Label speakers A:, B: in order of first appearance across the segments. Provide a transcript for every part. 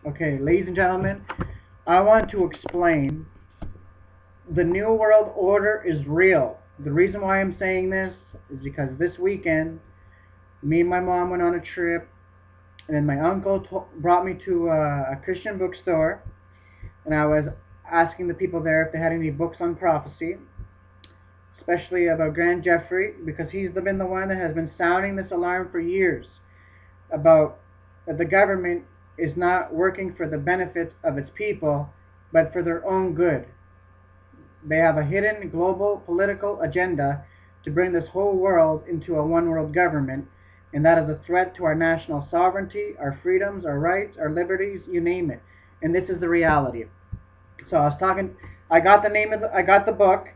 A: Okay, ladies and gentlemen, I want to explain the New World Order is real. The reason why I'm saying this is because this weekend, me and my mom went on a trip, and then my uncle brought me to a Christian bookstore, and I was asking the people there if they had any books on prophecy, especially about Grand Jeffrey, because he's been the one that has been sounding this alarm for years about that the government is not working for the benefits of its people, but for their own good. They have a hidden global political agenda to bring this whole world into a one world government, and that is a threat to our national sovereignty, our freedoms, our rights, our liberties, you name it. And this is the reality. So I was talking, I got the book,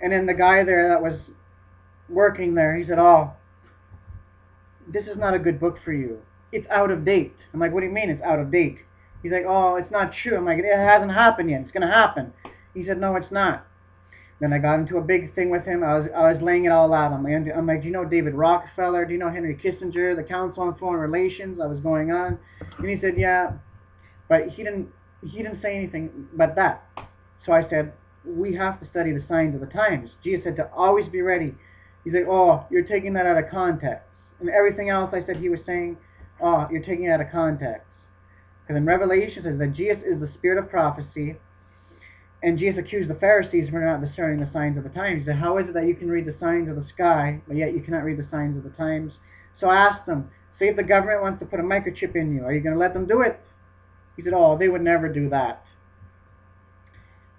A: and then the guy there that was working there, he said, "Oh, this is not a good book for you. It's out of date." I'm like, "What do you mean it's out of date?" He's like, "Oh, it's not true." I'm like, "It hasn't happened yet. It's going to happen." He said, "No, it's not." Then I got into a big thing with him. I was laying it all out. I'm like, "Do you know David Rockefeller? Do you know Henry Kissinger, the Council on Foreign Relations?" I was going on, and he said, "Yeah," but he didn't say anything but that. So I said, "We have to study the signs of the times." Jesus said to always be ready. He's like, "Oh, you're taking that out of context," and everything else I said he was saying, "Oh, you're taking it out of context." Because in Revelation it says that Jesus is the spirit of prophecy. And Jesus accused the Pharisees for not discerning the signs of the times. He said, "How is it that you can read the signs of the sky, but yet you cannot read the signs of the times?" So I asked them, "Say if the government wants to put a microchip in you, are you going to let them do it?" He said, "Oh, they would never do that."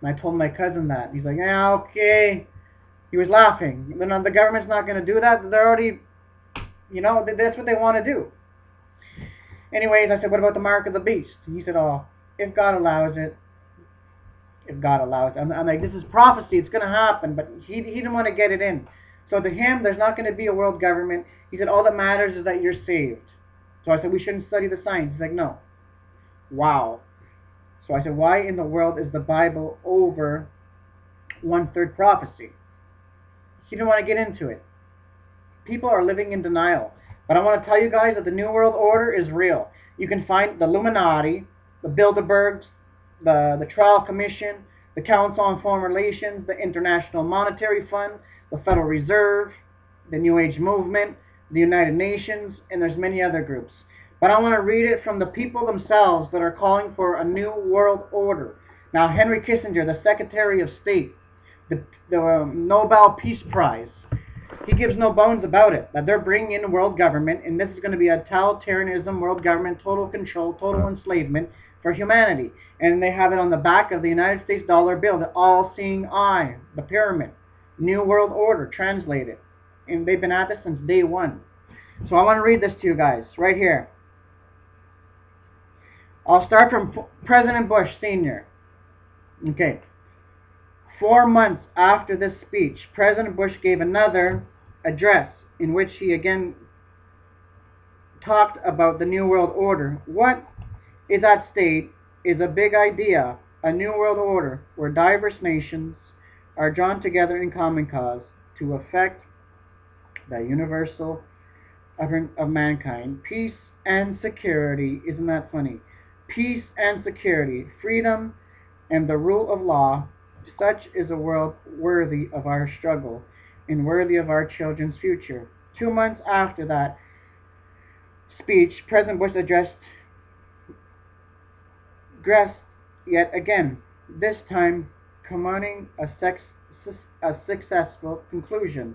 A: And I told my cousin that. He's like, "Yeah, okay." He was laughing. The government's not going to do that. They're already, that's what they want to do. Anyways, I said, "What about the mark of the beast?" He said, "Oh, if God allows it, if God allows it." I'm like, "This is prophecy. It's going to happen." But he didn't want to get it in. So to him, there's not going to be a world government. He said, "All that matters is that you're saved." So I said, "We shouldn't study the signs." He's like, "No." Wow. So I said, "Why in the world is the Bible over one-third prophecy?" He didn't want to get into it. People are living in denial. But I want to tell you guys that the New World Order is real. You can find the Illuminati, the Bilderbergs, the Trial Commission, the Council on Foreign Relations, the International Monetary Fund, the Federal Reserve, the New Age Movement, the United Nations, and there's many other groups. But I want to read it from the people themselves that are calling for a new world order. Now, Henry Kissinger, the Secretary of State, the Nobel Peace Prize, he gives no bones about it, that they're bringing in a world government, and this is going to be a totalitarianism, world government, total control, total enslavement for humanity. And they have it on the back of the United States dollar bill, the all-seeing eye, the pyramid, New World Order, translated. And they've been at this since day one. So I want to read this to you guys, right here. I'll start from President Bush Sr. Okay. 4 months after this speech, President Bush gave another address in which he again talked about the New World Order. What is at stake is a big idea, a New World Order, where diverse nations are drawn together in common cause to effect the universal of mankind. Peace and security. Isn't that funny? Peace and security, freedom and the rule of law. Such is a world worthy of our struggle and worthy of our children's future. 2 months after that speech, President Bush addressed yet again, this time commanding a successful conclusion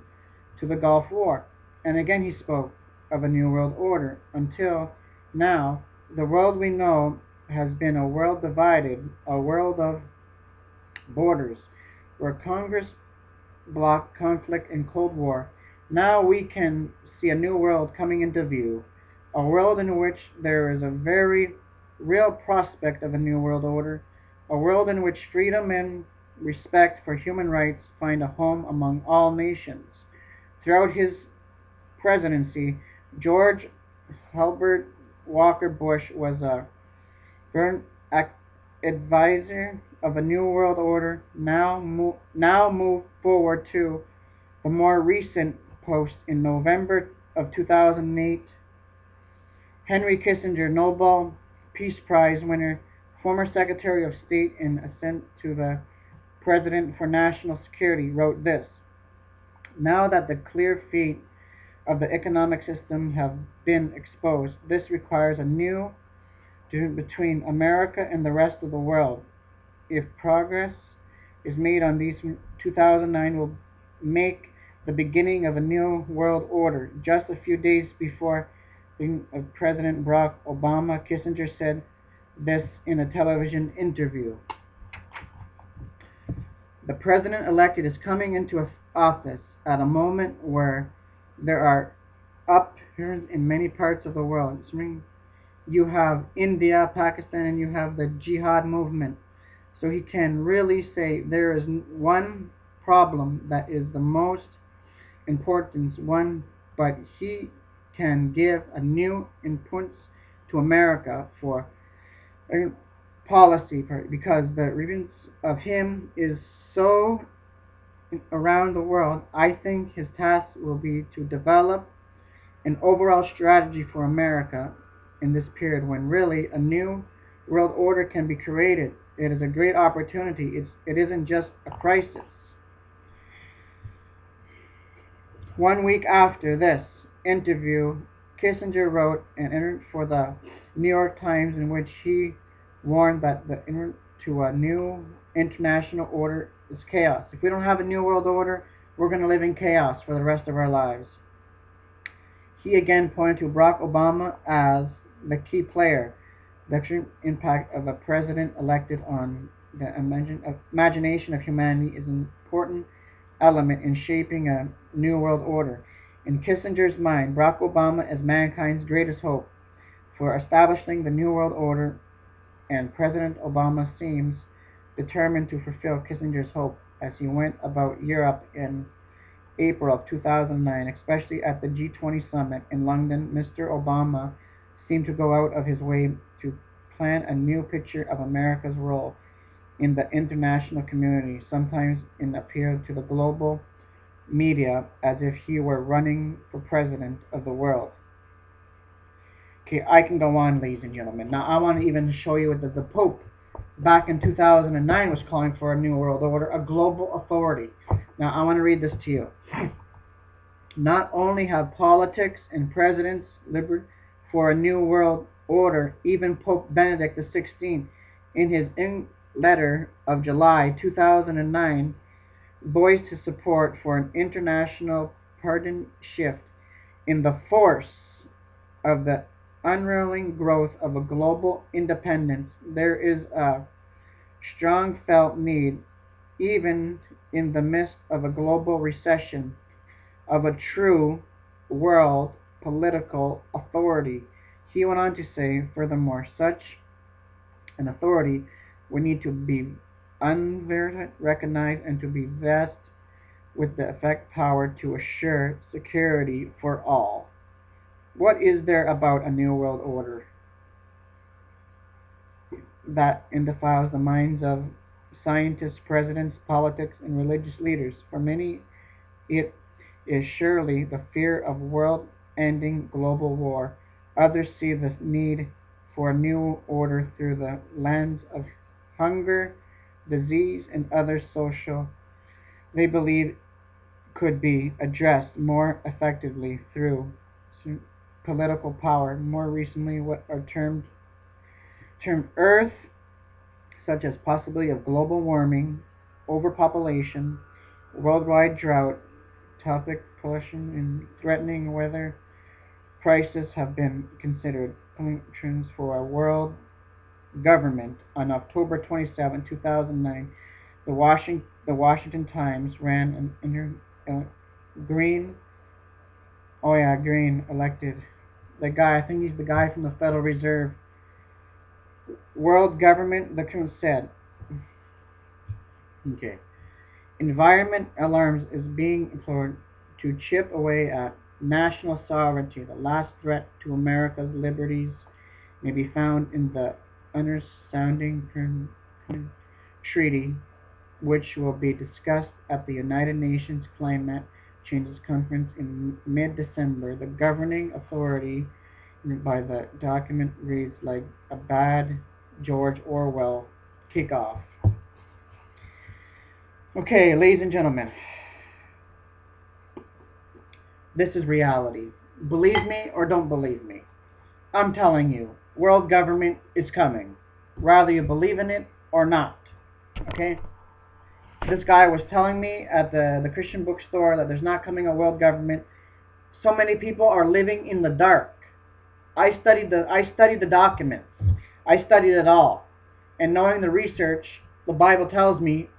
A: to the Gulf War. And again he spoke of a new world order. Until now, the world we know has been a world divided, a world of borders, where Congress blocked conflict and Cold War. Now we can see a new world coming into view, a world in which there is a very real prospect of a new world order, a world in which freedom and respect for human rights find a home among all nations. Throughout his presidency, George Herbert Walker Bush was a firm advisor of a new world order. Now move forward to the more recent post in November of 2008. Henry Kissinger, Nobel Peace Prize winner, former Secretary of State and assistant to the President for National Security, wrote this: "Now that the clear feet of the economic system have been exposed, this requires a new between America and the rest of the world. If progress is made on these, 2009 will make the beginning of a new world order." Just a few days before President Barack Obama, Kissinger said this in a television interview. The president-elect is coming into office at a moment where there are upturns in many parts of the world. You have India, Pakistan, and you have the jihad movement. So he can really say there is one problem that is the most important one, but he can give a new input to America for policy, because the relevance of him is so around the world. I think his task will be to develop an overall strategy for America in this period when really a new world order can be created. It is a great opportunity. It isn't just a crisis. 1 week after this interview, Kissinger wrote an interview for the New York Times in which he warned that to a new international order is chaos. If we don't have a new world order, we're going to live in chaos for the rest of our lives. He again pointed to Barack Obama as the key player. The impact of a president elected on the imagination of humanity is an important element in shaping a new world order. In Kissinger's mind, Barack Obama is mankind's greatest hope for establishing the new world order, and President Obama seems determined to fulfill Kissinger's hope as he went about Europe in April of 2009, especially at the G20 summit in London. Mr. Obama seemed to go out of his way to plant a new picture of America's role in the international community. Sometimes it appeared to the global media as if he were running for president of the world. Okay, I can go on, ladies and gentlemen. Now I want to even show you that the Pope back in 2009 was calling for a new world order, a global authority. Now I want to read this to you. Not only have politics and presidents liberated for a new world order, even Pope Benedict XVI, in his letter of July 2009, voiced his support for an international paradigm shift in the force of the unrolling growth of a global independence. There is a strong felt need, even in the midst of a global recession, of a true world political authority. He went on to say, furthermore, such an authority would need to be recognized and to be vested with the effect power to assure security for all. What is there about a new world order that defiles the minds of scientists, presidents, politics, and religious leaders? For many, it is surely the fear of world-ending global war. Others see the need for a new order through the lens of hunger, disease, and other social they believe could be addressed more effectively through political power. More recently, what are termed Earth, such as possibility of global warming, overpopulation, worldwide drought, topic pollution, and threatening weather crisis have been considered trends for a world government. On October 27, 2009, the Washington Times ran an Green elected the guy. I think he's the guy from the Federal Reserve. World government, the Trump said. Okay. Environment alarms is being employed to chip away at national sovereignty. The last threat to America's liberties may be found in the understanding treaty, which will be discussed at the United Nations Climate Change Conference in mid-December. The governing authority by the document reads like a bad George Orwell kickoff. Okay, ladies and gentlemen, this is reality. Believe me or don't believe me. I'm telling you, world government is coming, whether you believe in it or not. Okay? This guy was telling me at the Christian bookstore that there's not coming a world government. So many people are living in the dark. I studied the documents. I studied it all. And knowing the research, the Bible tells me,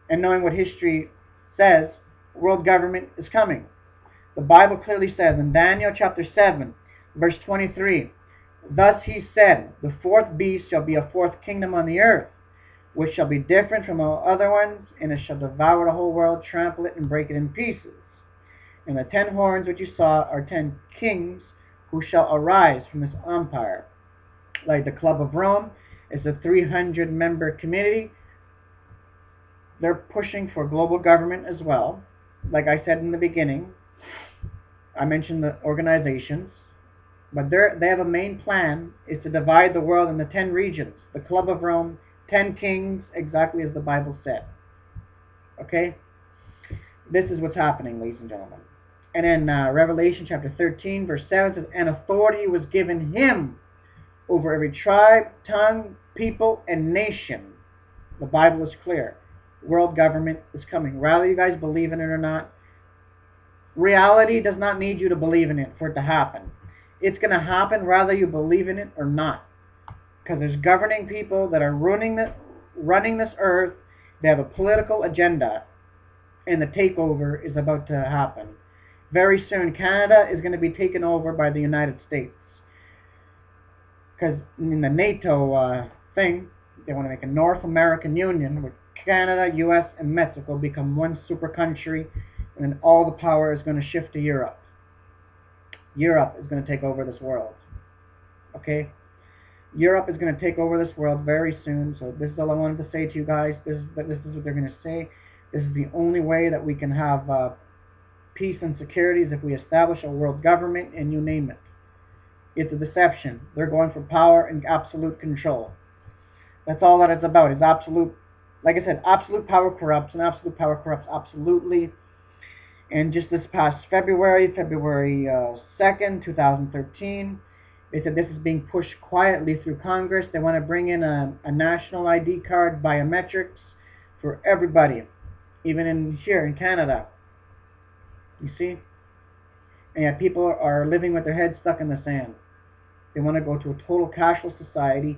A: and knowing what history says, world government is coming. The Bible clearly says in Daniel chapter 7, verse 23, thus he said, the fourth beast shall be a fourth kingdom on the earth, which shall be different from all other ones, and it shall devour the whole world, trample it, and break it in pieces. And the 10 horns which you saw are 10 kings who shall arise from this empire. Like the Club of Rome is a 300-member committee. They're pushing for global government as well. Like I said in the beginning, I mentioned the organizations, but they have a main plan is to divide the world into 10 regions. The Club of Rome, 10 kings, exactly as the Bible said. Okay? This is what's happening, ladies and gentlemen. And in Revelation chapter 13, verse 7 says, and authority was given him over every tribe, tongue, people, and nation. The Bible is clear. World government is coming. Whether you guys believe in it or not, reality does not need you to believe in it for it to happen. It's going to happen whether you believe in it or not. Because there's governing people that are running this earth. They have a political agenda. And the takeover is about to happen. Very soon, Canada is going to be taken over by the United States. Because in the NATO thing, they want to make a North American Union where Canada, U.S., and Mexico become one super country, and then all the power is going to shift to Europe. Europe is going to take over this world. Okay? Europe is going to take over this world very soon, so this is all I wanted to say to you guys. This is what they're going to say. This is the only way that we can have peace and security is if we establish a world government and you name it. It's a deception. They're going for power and absolute control. That's all that it's about. It's absolute, like I said, absolute power corrupts, and absolute power corrupts absolutely. And just this past February 2nd, 2013, they said this is being pushed quietly through Congress. They want to bring in a national ID card, biometrics, for everybody, even here in Canada. You see? And yet people are living with their heads stuck in the sand. They want to go to a total cashless society.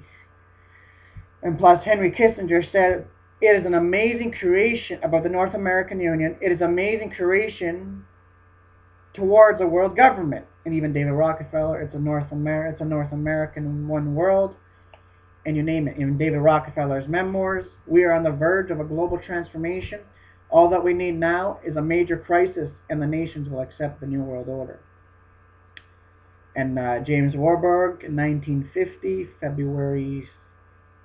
A: And plus, Henry Kissinger said, it is an amazing creation about the North American Union. It is an amazing creation towards a world government. And even David Rockefeller, it's a North American one world. And you name it. In David Rockefeller's memoirs, we are on the verge of a global transformation. All that we need now is a major crisis, and the nations will accept the New World Order. And James Warburg, in 1950, February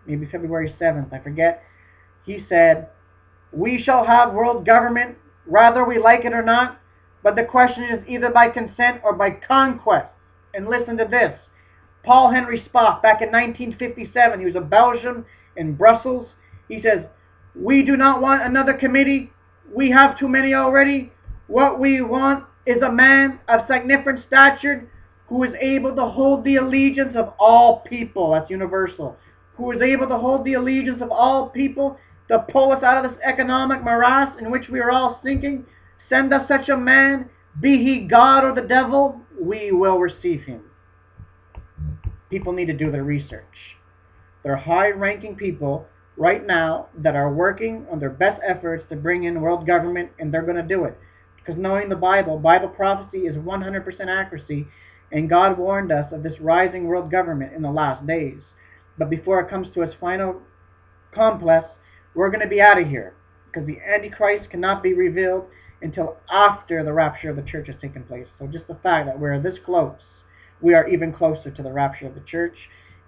A: 7th, I forget, he said, we shall have world government, whether we like it or not, but the question is either by consent or by conquest. And listen to this. Paul Henry Spaak, back in 1957, he was a Belgian in Brussels. He says, we do not want another committee. We have too many already. What we want is a man of significant stature who is able to hold the allegiance of all people. That's universal. Who is able to hold the allegiance of all people to pull us out of this economic morass in which we are all sinking. Send us such a man, be he God or the devil, we will receive him. People need to do their research. There are high-ranking people right now that are working on their best efforts to bring in world government, and they're going to do it. Because knowing the Bible prophecy is 100% accuracy, and God warned us of this rising world government in the last days. But before it comes to its final complex, we're going to be out of here, because the Antichrist cannot be revealed until after the rapture of the church has taken place. So just the fact that we're this close, we are even closer to the rapture of the church.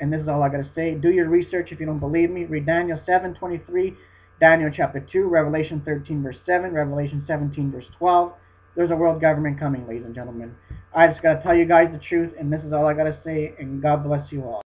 A: And this is all I got to say. Do your research if you don't believe me. Read Daniel 7:23, Daniel chapter 2, Revelation 13 verse 7, Revelation 17 verse 12. there's a world government coming, ladies and gentlemen. I just gotta tell you guys the truth, and this is all I gotta say, and God bless you all.